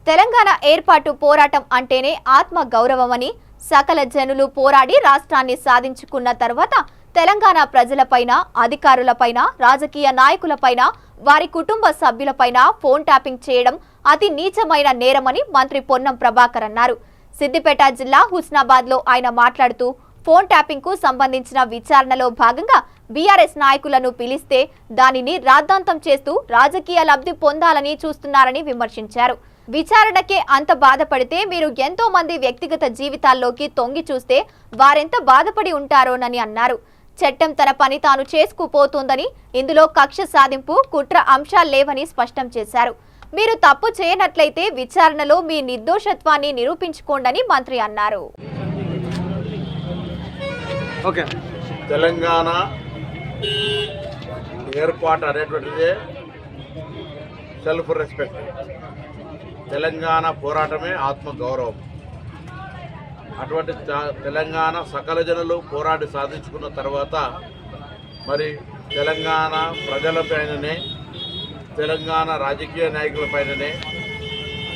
తెలంగాణ ఏర్పాటు పోరాటం అంటేనే ఆత్మ గౌరవమని, సకల జనులు పోరాడి రాష్ట్రాన్ని సాధించుకున్న తర్వాత తెలంగాణ ప్రజలపైన, అధికారులపైన, రాజకీయ నాయకులపైన, వారి కుటుంబ సభ్యులపైన ఫోన్ ట్యాపింగ్ చేయడం అతి నీచమైన నేరమని మంత్రి పొన్నం ప్రభాకర్ అన్నారు. సిద్దిపేట జిల్లా హుస్నాబాద్లో ఆయన మాట్లాడుతూ ఫోన్ ట్యాపింగ్ కు సంబంధించిన విచారణలో భాగంగా బీఆర్ఎస్ నాయకులను పిలిస్తే దానిని రాద్ధాంతం చేస్తూ రాజకీయ లబ్ధి పొందాలని చూస్తున్నారని విమర్శించారు. విచారణకే అంత బాధపడితే మీరు ఎంతో మంది వ్యక్తిగత జీవితాల్లోకి తొంగి చూస్తే వారెంత బాధపడి ఉంటారోనని అన్నారు. చట్టం తన పని తాను చేసుకుపోతోందని, ఇందులో కక్ష సాధింపు, కుట్ర అంశాలు లేవని స్పష్టం చేశారు. మీరు తప్పు చేయనట్లయితే విచారణలో మీ నిర్దోషత్వాన్ని నిరూపించుకోండని మంత్రి అన్నారు. తెలంగాణ ఏర్పాటు అనేటువంటిదే సెల్ఫ్ రెస్పెక్ట్. తెలంగాణ పోరాటమే ఆత్మ గౌరవం. అటువంటి తెలంగాణ సకల జనులు పోరాడి సాధించుకున్న తర్వాత మరి తెలంగాణ ప్రజలపైననే, తెలంగాణ రాజకీయ నాయకులపైననే,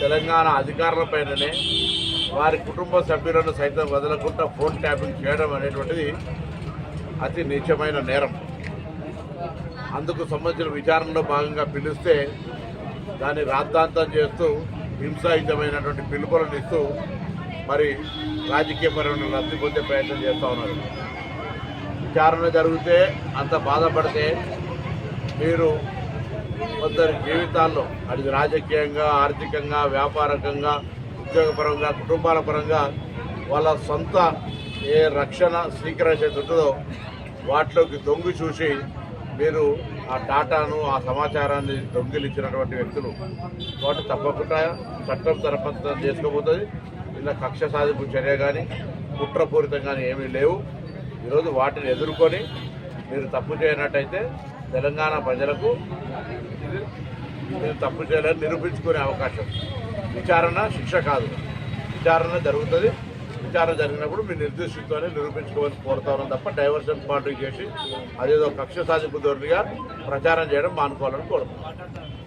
తెలంగాణ అధికారులపైననే, వారి కుటుంబ సభ్యులను సైతం వదలకుండా ఫోన్ ట్యాపింగ్ చేయడం అనేటువంటిది అతి నీచమైన నేరం. అందుకు సంబంధించిన విచారణలో భాగంగా పిలిస్తే దాన్ని రాద్ధాంతం చేస్తూ హింసాయుతమైనటువంటి పిలుపులను ఇస్తూ మరి రాజకీయపరమైన లబ్ధి పొందే ప్రయత్నం చేస్తూ ఉన్నారు. విచారణ జరిగితే అంత బాధపడితే మీరు కొందరి జీవితాల్లో అది రాజకీయంగా, ఆర్థికంగా, వ్యాపారకంగా, ఉద్యోగపరంగా, కుటుంబాల పరంగా వాళ్ళ సొంత ఏ రక్షణ స్వీకరించేది ఉంటుందో వాటిలోకి దొంగి చూసి మీరు ఆ డాటాను, ఆ సమాచారాన్ని దొంగిలించినటువంటి వ్యక్తులు వాటి తప్పకుండా చట్టం తరపతం చేసుకోబోతుంది. ఇలా కక్ష సాధింపు చర్య కానీ కుట్రపూరితం కానీ ఏమీ లేవు. ఈరోజు వాటిని ఎదుర్కొని మీరు తప్పు చేయనట్టయితే తెలంగాణ ప్రజలకు మీరు తప్పు చేయాలని నిరూపించుకునే అవకాశం. విచారణ శిక్ష కాదు, విచారణ జరుగుతుంది. విచారణ జరిగినప్పుడు మీ నిర్దిష్టతోనే నిరూపించుకోవాలని కోరుతాను తప్ప డైవర్షన్ పార్టీ చేసి అదేదో కక్ష సాధింపు ధోరణిగా ప్రచారం చేయడం మానుకోవాలని కోరుతున్నాను.